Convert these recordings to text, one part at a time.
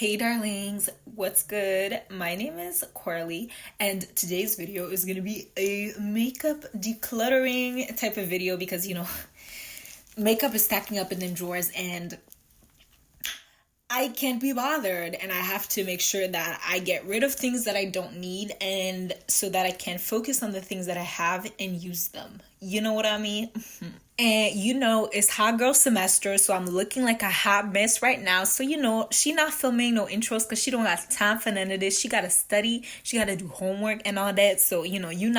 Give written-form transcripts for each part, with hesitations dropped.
Hey darlings, what's good? My name is Coralie and today's video is going to be a makeup decluttering type of video because makeup is stacking up in them drawers and I can't be bothered, and I have to make sure that I get rid of things that I don't need and so that I can focus on the things that I have and use them. You know what I mean? And it's hot girl semester, so I'm looking like a hot mess right now. So she not filming no intros because she don't got time for none of this. She gotta study, she gotta do homework and all that. So you're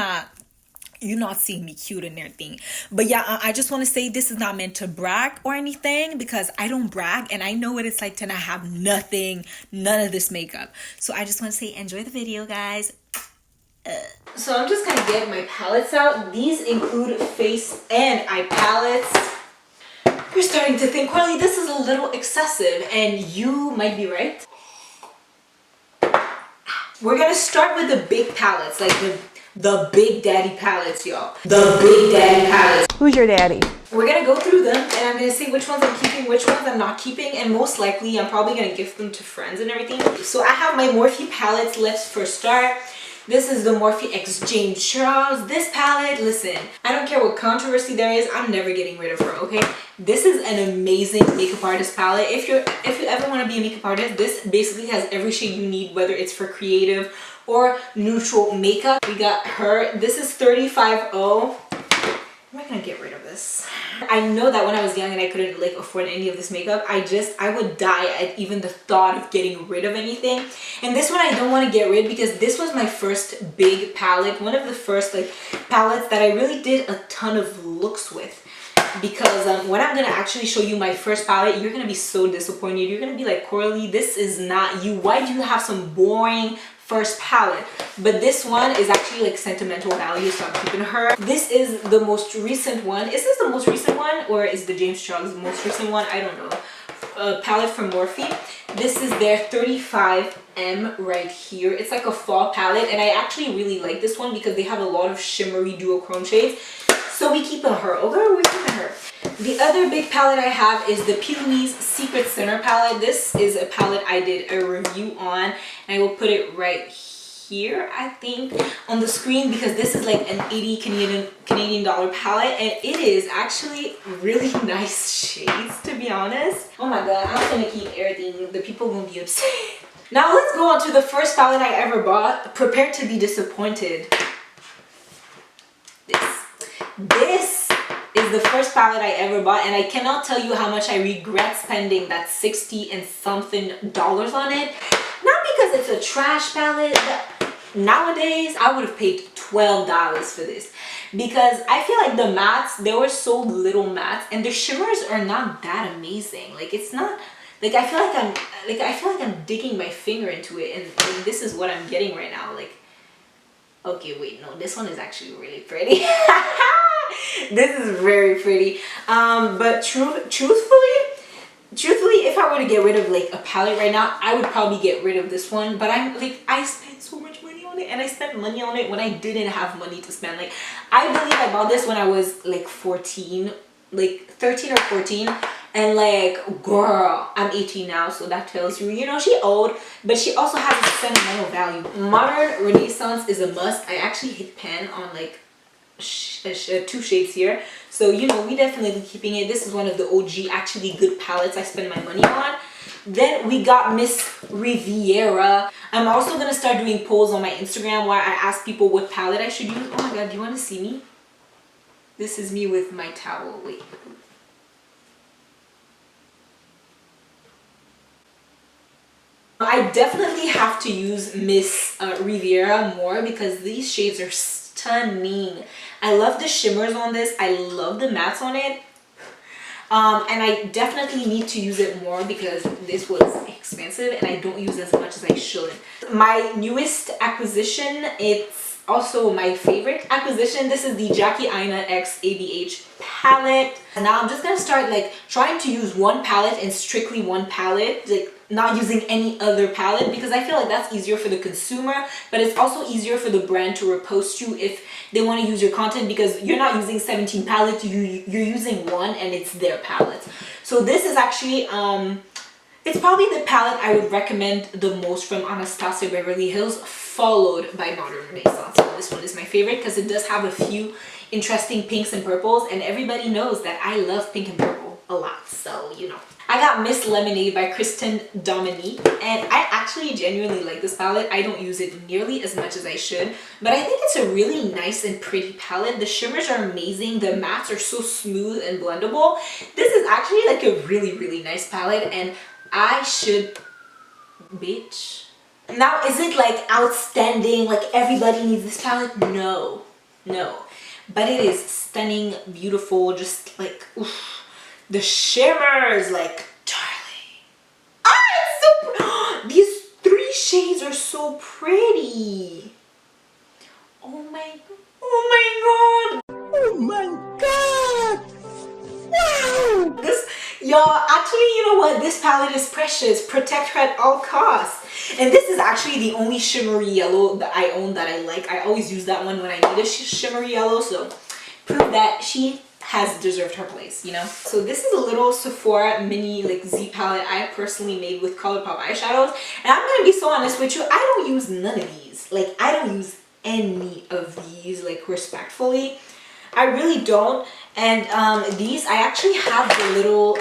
not seeing me cute and everything. But yeah, I just want to say this is not meant to brag or anything because I don't brag and I know what it's like to not have none of this makeup. So I just want to say enjoy the video, guys. So I'm just gonna get my palettes out. These include face and eye palettes. You're starting to think, Coralie, this is a little excessive, and you might be right. We're gonna start with the big palettes, like the big daddy palettes, y'all. The big daddy palettes. Who's your daddy? We're gonna go through them and I'm gonna see which ones I'm keeping, which ones I'm not keeping, and most likely I'm probably gonna gift them to friends and everything. So I have my Morphe palettes. Let's first start. This is the Morphe X James Charles. This palette, listen, I don't care what controversy there is, I'm never getting rid of her, okay? This is an amazing makeup artist palette. If you ever want to be a makeup artist, this basically has every shade you need, whether it's for creative or neutral makeup. We got her. This is 35O. I'm not gonna get rid of this. I know that when I was young and I couldn't afford any of this makeup, I would die at even the thought of getting rid of anything. And this one I don't want to get rid because this was my first big palette, one of the first palettes that I really did a ton of looks with. Because when I'm gonna actually show you my first palette, you're gonna be so disappointed. You're gonna be like, Coralie, this is not you. Why do you have some boring first palette? But this one is actually sentimental value, so I'm keeping her. This is the most recent one. Is this the most recent one, or is the James Charles the most recent one? I don't know. Palette from Morphe. This is their 35M right here. It's like a fall palette, and I actually really like this one because they have a lot of shimmery duochrome shades. So we keeping her, okay? We're keeping her. The other big palette I have is the P. Louise Secret Center palette. This is a palette I did a review on, and I will put it right here, I think, on the screen because this is like an 80 Canadian dollar palette, and it is actually really nice shades, to be honest. Oh my god, I'm gonna keep everything. The people won't be upset. Now let's go on to the first palette I ever bought. Prepare to be disappointed. This is the first palette I ever bought, and I cannot tell you how much I regret spending that $60 and something on it. Not because it's a trash palette, but nowadays I would have paid $12 for this because I feel like the mattes, there were so little mattes, and the shimmers are not that amazing. It's not I feel like I'm digging my finger into it, and this is what I'm getting right now. Okay, wait, no, this one is actually really pretty. This is very pretty. But truthfully, if I were to get rid of a palette right now, I would probably get rid of this one. But I spent so much money on it, and I spent money on it when I didn't have money to spend. I believe I bought this when I was 14, 13 or 14. And girl, I'm 18 now, so that tells you, she old, but she also has a sentimental value. Modern Renaissance is a must. I actually hit pan on two shades here, so we definitely keeping it. This is one of the OG actually good palettes I spend my money on. Then we got Miss Riviera. I'm also gonna start doing polls on my Instagram where I ask people what palette I should use. Oh my god, do you want to see me? This is me with my towel. Wait. I definitely have to use Miss Riviera more because these shades are stunning. I love the shimmers on this. I love the mattes on it. And I definitely need to use it more because this was expensive and I don't use as much as I should. My newest acquisition, it's also my favorite acquisition. This is the Jackie Aina X ABH palette. And now I'm just gonna start trying to use one palette and strictly one palette, not using any other palette, because I feel like that's easier for the consumer, but it's also easier for the brand to repost you if they want to use your content, because you're not using 17 palettes, you're using one and it's their palette. So this is actually It's probably the palette I would recommend the most from Anastasia Beverly Hills, followed by Modern Renaissance. So this one is my favorite because it does have a few interesting pinks and purples, and everybody knows that I love pink and purple a lot, so you know. I got Miss Lemonade by Kristen Dominique, and I actually genuinely like this palette. I don't use it nearly as much as I should, but I think it's a really nice and pretty palette. The shimmers are amazing. The mattes are so smooth and blendable. This is actually like a really, really nice palette, and I should, bitch. Now, is it like outstanding, like everybody needs this palette? No, no. But it is stunning, beautiful, just like, oof. The shimmers, like, darling. Ah, it's so, these 3 shades are so pretty. Oh my god. Oh my god. Wow. This, y'all, actually, you know what? This palette is precious. Protect her at all costs. And this is actually the only shimmery yellow that I own that I like. I always use that one when I need a shimmery yellow, so prove that she has deserved her place, you know. So this is a little Sephora mini like Z palette I personally made with ColourPop eyeshadows, and I'm gonna be so honest with you, I don't use none of these. Like, I don't use any of these, like, respectfully. I really don't. And these, I actually have the little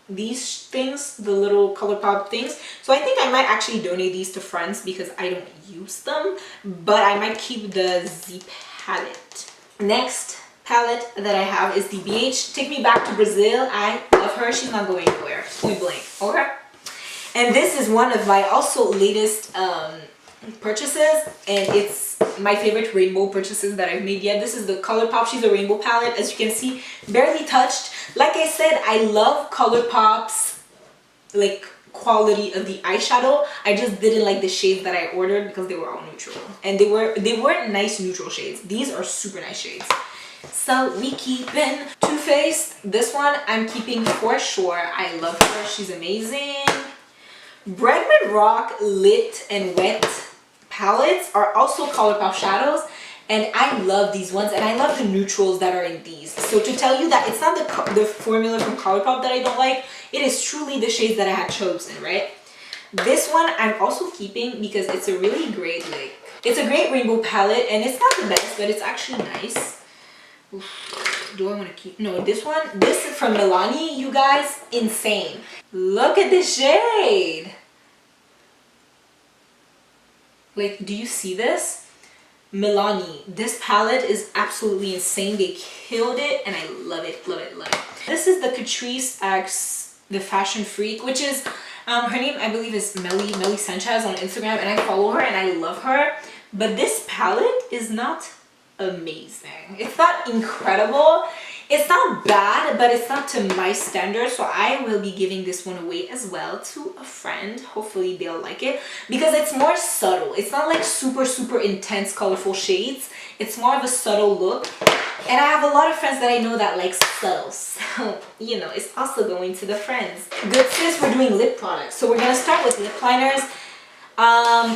these things, the little ColourPop things, so I think I might actually donate these to friends because I don't use them, but I might keep the Z palette. Next palette that I have is the BH Take Me Back to Brazil. I love her. She's not going anywhere. Point blank. Okay. And this is one of my also latest purchases, and it's my favorite rainbow purchases that I've made yet. This is the ColourPop She's a Rainbow palette. As you can see, barely touched. Like I said, I love ColourPop's like quality of the eyeshadow. I just didn't like the shades that I ordered because they were all neutral, and they weren't nice neutral shades. These are super nice shades. So we keeping Too Faced. This one I'm keeping for sure. I love her. She's amazing. Bregman Rock Lit and Wet palettes are also ColourPop shadows, and I love these ones, and I love the neutrals that are in these. So to tell you that it's not the formula from ColourPop that I don't like, it is truly the shades that I had chosen, right? This one I'm also keeping because it's a really great, like, it's a great rainbow palette, and it's not the best, but it's actually nice. Oof. Do I want to keep? No, this is from Milani, you guys. Insane. Look at this shade. Like, do you see this? Milani. This palette is absolutely insane. They killed it, and I love it, love it, love it. This is the Catrice X, the Fashion Freak, which is, her name I believe is Melly Sanchez on Instagram, and I follow her and I love her. But this palette is not amazing. It's not incredible. It's not bad, but it's not to my standards, so I will be giving this one away as well to a friend. Hopefully they'll like it because it's more subtle. It's not like super intense colorful shades. It's more of a subtle look, and I have a lot of friends that I know that like subtle, so you know, it's also going to the friends. Good sis, we're doing lip products, so we're gonna start with lip liners.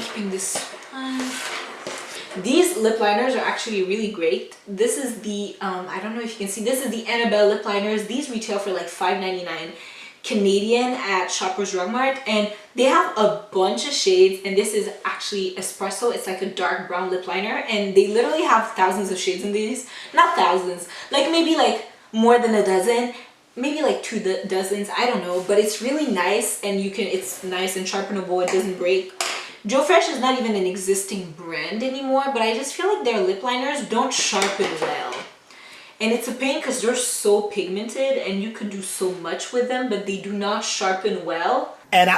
Keeping this one. These lip liners are actually really great. This is the, I don't know if you can see, this is the Annabelle lip liners. These retail for like $5.99 Canadian at Shoppers Drug Mart, and they have a bunch of shades, and this is actually espresso. It's like a dark brown lip liner, and they literally have thousands of shades in these. Not thousands, like maybe like more than a dozen, maybe like 2 dozens, I don't know, but it's really nice, and it's nice and sharpenable. It doesn't break. Joe Fresh is not even an existing brand anymore, but I just feel like their lip liners don't sharpen well. And it's a pain because they're so pigmented and you could do so much with them, but they do not sharpen well. And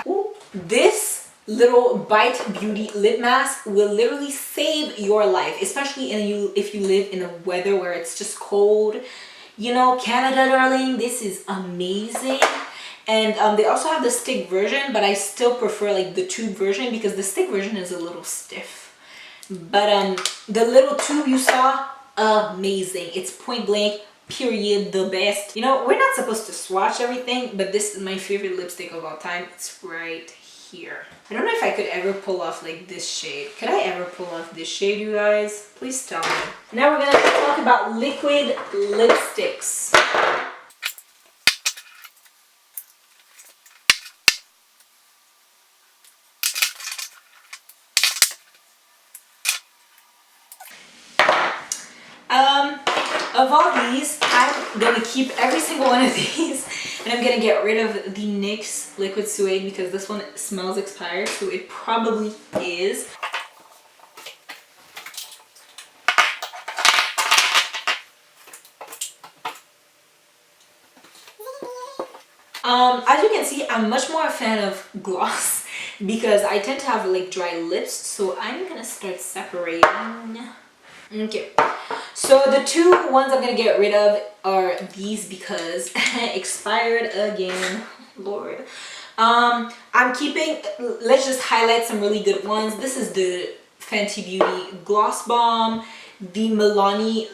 this little Bite Beauty lip mask will literally save your life, especially if you live in a weather where it's just cold. You know, Canada, darling, this is amazing. And they also have the stick version, but I still prefer like the tube version because the stick version is a little stiff. But the little tube you saw, amazing. It's point blank, period, the best. You know, we're not supposed to swatch everything, but this is my favorite lipstick of all time. It's right here. I don't know if I could ever pull off like this shade. Could I ever pull off this shade, you guys? Please tell me. Now we're gonna talk about liquid lipsticks. Of all these, I'm gonna keep every single one of these, and I'm gonna get rid of the NYX liquid suede because this one smells expired, so it probably is. As you can see, I'm much more a fan of gloss because I tend to have like dry lips, so I'm gonna start separating. Okay, so the two ones I'm gonna get rid of are these because expired again, Lord. I'm keeping, let's just highlight some really good ones. This is the Fenty Beauty Gloss Bomb, the Milani,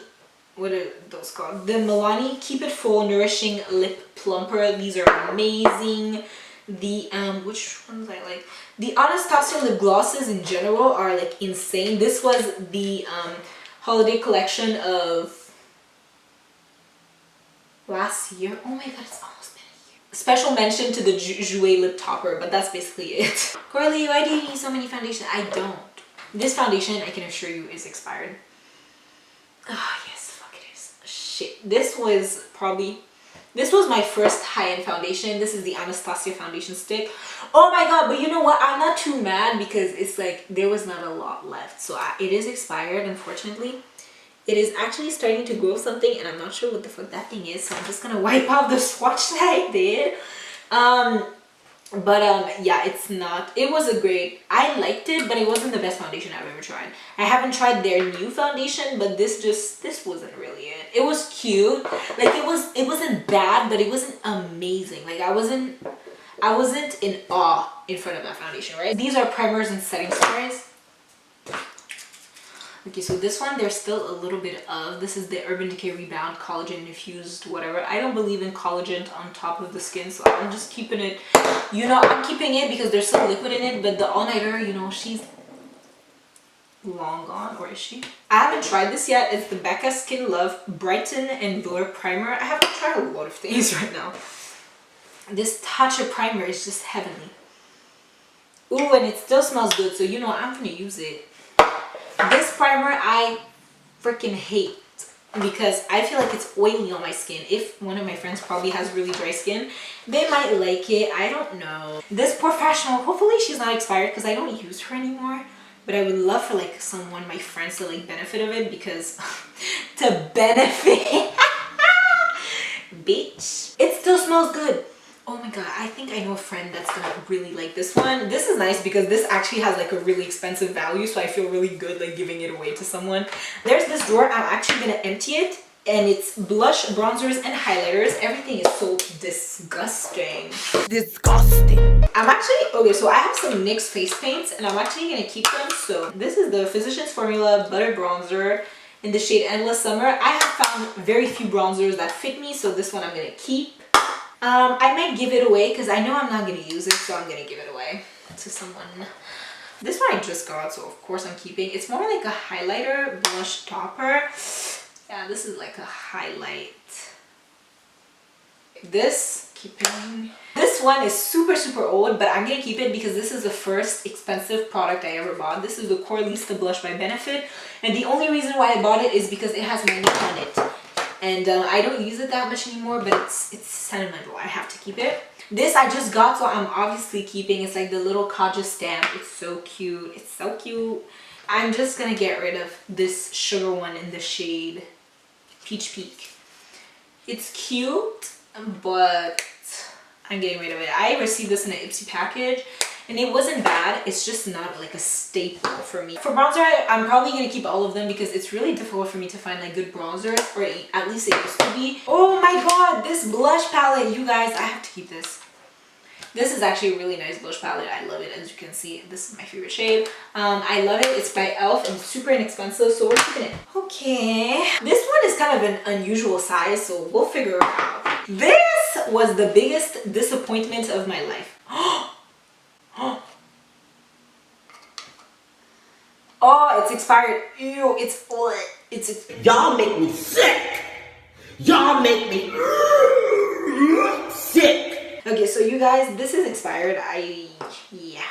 what are those called? The Milani Keep It Full Nourishing Lip Plumper. These are amazing. The which ones I like? The Anastasia lip glosses in general are like insane. This was the holiday collection of last year. Oh my god, it's almost been a year. Special mention to the Jouer lip topper, but that's basically it. Coralie, why do you need so many foundations? I don't. This foundation, I can assure you, is expired. Ah, yes, fuck it is. Shit. This was my first high-end foundation. This is the Anastasia foundation stick. Oh my god, but you know what? I'm not too mad because it's like there was not a lot left. So it is expired, unfortunately. It is actually starting to grow something and I'm not sure what the fuck that thing is. So I'm just gonna wipe off the swatch that I did. Yeah, it's not, it was a great, I liked it, but it wasn't the best foundation I've ever tried. I haven't tried their new foundation, but this wasn't really it. It was cute, like it wasn't bad, but it wasn't amazing. Like I wasn't in awe in front of that foundation, right? These are primers and setting sprays. Okay, so this one, there's still a little bit of, this is the Urban Decay Rebound Collagen Infused whatever. I don't believe in collagen on top of the skin, so I'm just keeping it, you know, I'm keeping it because there's some liquid in it, but the all-nighter, you know, she's long gone, or is she? I haven't tried this yet. It's the Becca Skin Love Brighten and Blur Primer. I haven't tried a lot of things right now. This Tatcha primer is just heavenly. Ooh, and it still smells good, so you know, I'm gonna use it. This primer I freaking hate because I feel like it's oily on my skin. If one of my friends probably has really dry skin, they might like it. I don't know. This Professional, hopefully she's not expired because I don't use her anymore. But I would love for like someone, my friends, to like benefit of it because to benefit. Bitch. It still smells good. Oh my god, I think I know a friend that's gonna really like this one. This is nice because this actually has like a really expensive value, so I feel really good like giving it away to someone. There's this drawer. I'm actually gonna empty it, and it's blush, bronzers, and highlighters. Everything is so disgusting. Disgusting. I'm actually, okay, so I have some NYX face paints, and I'm actually gonna keep them. So this is the Physicians Formula Butter Bronzer in the shade Endless Summer. I have found very few bronzers that fit me, so this one I'm gonna keep. I might give it away because I know I'm not going to use it, so I'm going to give it away to someone. This one I just got, so of course I'm keeping. It's more like a highlighter blush topper. Yeah, this is like a highlight. This, keeping. This one is super old, but I'm going to keep it because this is the first expensive product I ever bought. This is the Coralie Blush by Benefit, and the only reason why I bought it is because it has my name on it. And I don't use it that much anymore, but it's sentimental. I have to keep it. This I just got, so I'm obviously keeping. It's like the little Kaja stamp. It's so cute. It's so cute. I'm just gonna get rid of this sugar one in the shade Peach Peak. It's cute, but I'm getting rid of it. I received this in an Ipsy package, and it wasn't bad. It's just not like a staple for me. For bronzer, I'm probably gonna keep all of them because it's really difficult for me to find like good bronzers, or at least it used to be. Oh my god, this blush palette, you guys, I have to keep this. This is actually a really nice blush palette. I love it. As you can see, this is my favorite shade. I love it. It's by e.l.f. and it's super inexpensive, so we're keeping it. Okay, this one is kind of an unusual size, so we'll figure it out. This was the biggest disappointment of my life. Oh, it's expired. Ew, it's Y'all make me sick. Y'all make me sick. Okay, so you guys, this is expired. Yeah.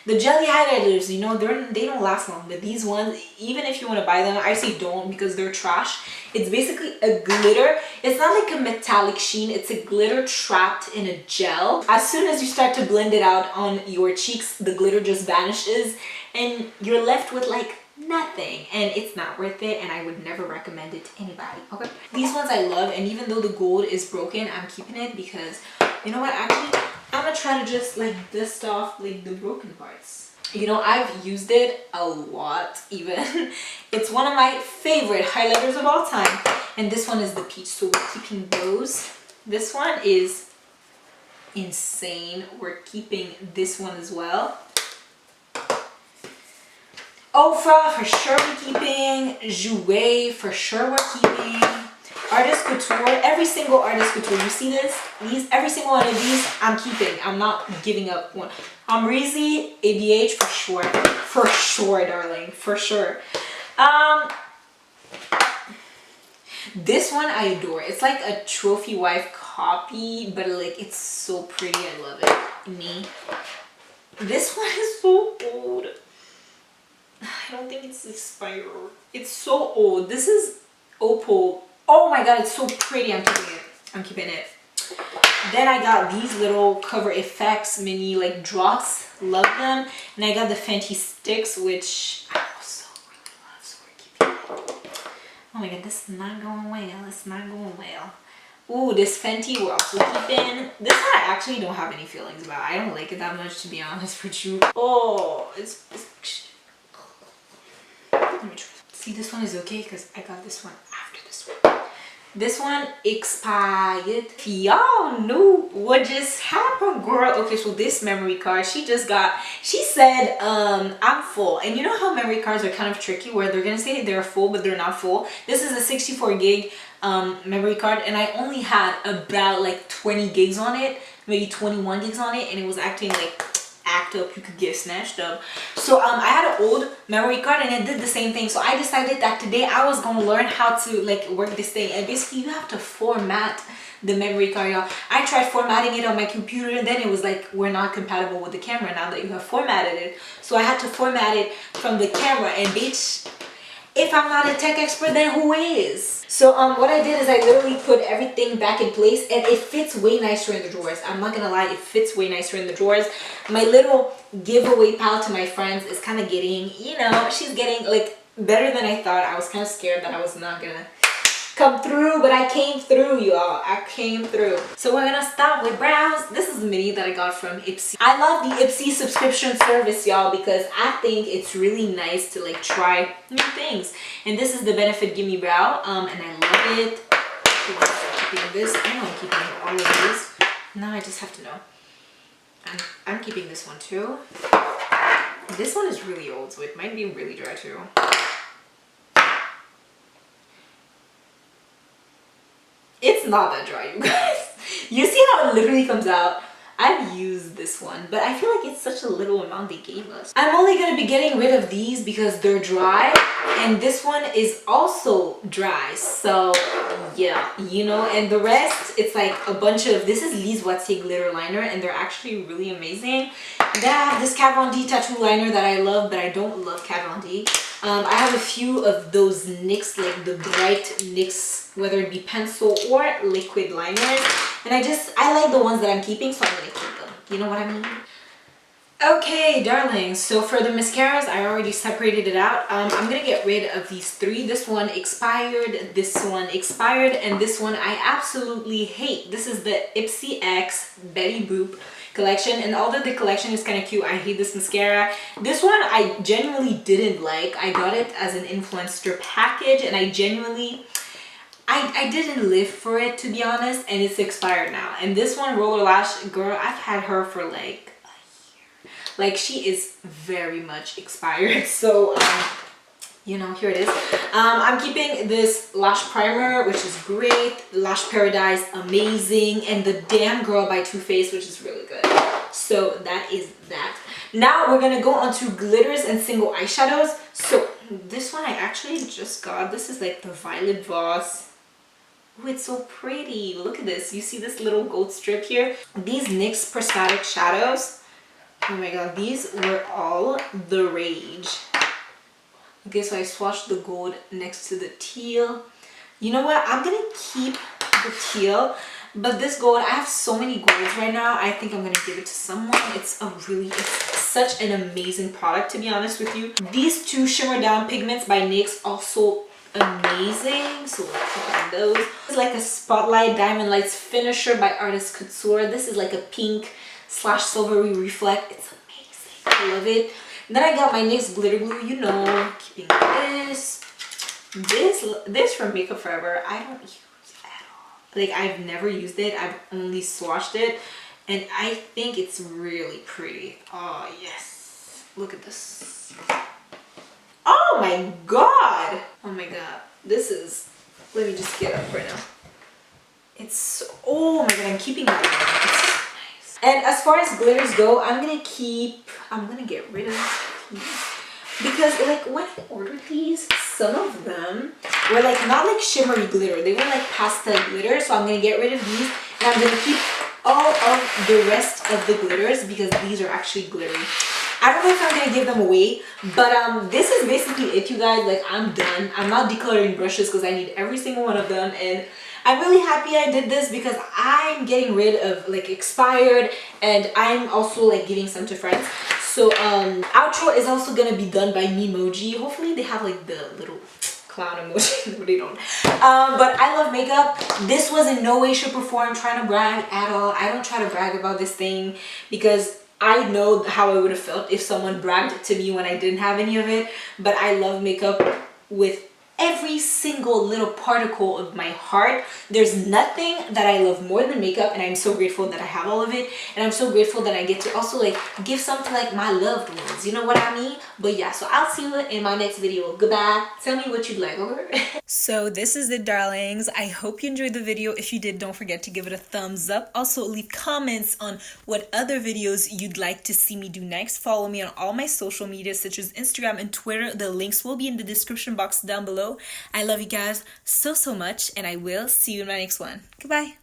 The jelly highlighters, you know, they don't last long, but these ones, even if you want to buy them, I say don't because they're trash. It's basically a glitter. It's not like a metallic sheen, it's a glitter trapped in a gel. As soon as you start to blend it out on your cheeks, the glitter just vanishes and you're left with like nothing, and it's not worth it, and I would never recommend it to anybody. Okay, these ones I love, and even though the gold is broken, I'm keeping it because you know what, actually I'm gonna try to just like dust off like the broken parts. You know, I've used it a lot even. It's one of my favorite highlighters of all time, and this one is the peach, so we're keeping those. This one is insane. We're keeping this one as well. Ofra for sure we're keeping. Jouet for sure we're keeping. Artist Couture, every single Artist Couture, you see this? Every single one of these I'm keeping. I'm not giving up one. Amrezy, ABH for sure, darling, for sure. This one I adore. It's like a trophy wife copy, but like it's so pretty. I love it. Me. This one is so old. I don't think it's expired. It's so old. This is Opal. Oh my god, it's so pretty. I'm keeping it. I'm keeping it. Then I got these little Cover FX mini like drops. Love them. And I got the Fenty sticks, which I also really love. So we're keeping it. Oh my god, this is not going well. It's not going well. Ooh, this Fenty we're also keeping. This one I actually don't have any feelings about. I don't like it that much, to be honest with you. Oh, it's let me try. See, this one is okay because I got this one after this one. This one expired. Y'all knew what just happened, girl. Okay, so this memory card, she said, I'm full. And you know how memory cards are kind of tricky where they're gonna say they're full, but they're not full. This is a 64 gig memory card, and I only had about like 20 gigs on it, maybe 21 gigs on it, and it was acting like act up, you could get snatched up. So I had an old memory card and it did the same thing. So I decided that today I was gonna learn how to like work this thing, and basically you have to format the memory card, y'all. I tried formatting it on my computer and then it was like, we're not compatible with the camera now that you have formatted it. So I had to format it from the camera, and bitch, if I'm not a tech expert, then who is? So what I did is I literally put everything back in place, and it fits way nicer in the drawers. I'm not gonna lie, it fits way nicer in the drawers. My little giveaway pal to my friends is kind of getting, you know, she's getting like better than I thought. I was kind of scared that I was not gonna come through, but I came through, y'all. I came through. So we're gonna start with brows. This is the mini that I got from Ipsy. I love the Ipsy subscription service, y'all, because I think it's really nice to like try new things. And this is the Benefit Gimme Brow, and I love it. Keeping this. I know I'm keeping all of these. Now I just have to know. I'm keeping this one too. This one is really old, so it might be really dry too. It's not that dry, you guys. You see how it literally comes out? I've used this one, but I feel like it's such a little amount they gave us. I'm only going to be getting rid of these because they're dry, and this one is also dry. So yeah, you know, and the rest, it's like a bunch of, this is Lise Wattier glitter liner, and they're actually really amazing. Then I have this Kat Von D tattoo liner that I love, but I don't love Kat Von D. I have a few of those NYX, like the bright NYX, whether it be pencil or liquid liners, and I like the ones that I'm keeping, so I'm gonna keep them. You know what I mean? Okay, darlings, so for the mascaras, I already separated it out. I'm gonna get rid of these three. This one expired, this one expired, and this one I absolutely hate. This is the Ipsy X Betty Boop collection, and although the collection is kind of cute, I hate this mascara. This one I genuinely didn't like. I got it as an influencer package, and I genuinely I didn't live for it, to be honest, and it's expired now. And this one, Roller Lash, girl, I've had her for like a year. Like, she is very much expired. So you know, here it is. I'm keeping this lash primer, which is great. Lash Paradise, amazing. And the Damn Girl by Too Faced, which is really good. So that is that. Now we're gonna go on to glitters and single eyeshadows. So this one I actually just got. This is like the Violet Voss. Oh, it's so pretty. Look at this. You see this little gold strip here? These NYX Prismatic shadows. Oh my god, these were all the rage. Okay, so I swatched the gold next to the teal. You know what? I'm gonna keep the teal, but this gold, I have so many golds right now. I think I'm gonna give it to someone. It's such an amazing product, to be honest with you. These two Shimmer Down pigments by NYX, also amazing. So let's put on those. This is like a Spotlight Diamond Lights Finisher by Artist Couture. This is like a pink / silvery reflect. It's amazing. I love it. Then I got my NYX glitter glue, you know, keeping this. This from Makeup Forever, I don't use at all. Like, I've never used it. I've only swatched it, and I think it's really pretty. Oh yes, look at this. Oh my god. Oh my god, this is, let me just get up right now. It's so, oh my god, I'm keeping that one. It's so nice. And as far as glitters go, I'm gonna get rid of these. Because like when I ordered these, some of them were like not like shimmery glitter. They were like pastel glitter. So I'm gonna get rid of these, and I'm gonna keep all of the rest of the glitters because these are actually glittery. I don't know if I'm gonna give them away, but this is basically it, you guys. Like, I'm done. I'm not decluttering brushes because I need every single one of them, and I'm really happy I did this because I'm getting rid of like expired, and I'm also like giving some to friends. So outro is also gonna be done by Memoji. Hopefully they have like the little clown emoji. No, they don't. But I love makeup. This was in no way, shape, or form trying to brag at all. I don't try to brag about this thing because I know how I would have felt if someone bragged to me when I didn't have any of it. But I love makeup with every single little particle of my heart. There's nothing that I love more than makeup, and I'm so grateful that I have all of it, and I'm so grateful that I get to also like give some to like my loved ones, you know what I mean? But yeah, so I'll see you in my next video. Goodbye. Tell me what you'd like, okay? So this is it, darlings. I hope you enjoyed the video. If you did, don't forget to give it a thumbs up. Also leave comments on what other videos you'd like to see me do next. Follow me on all my social media such as Instagram and Twitter. The links will be in the description box down below. I love you guys so much, and I will see you in my next one. Goodbye.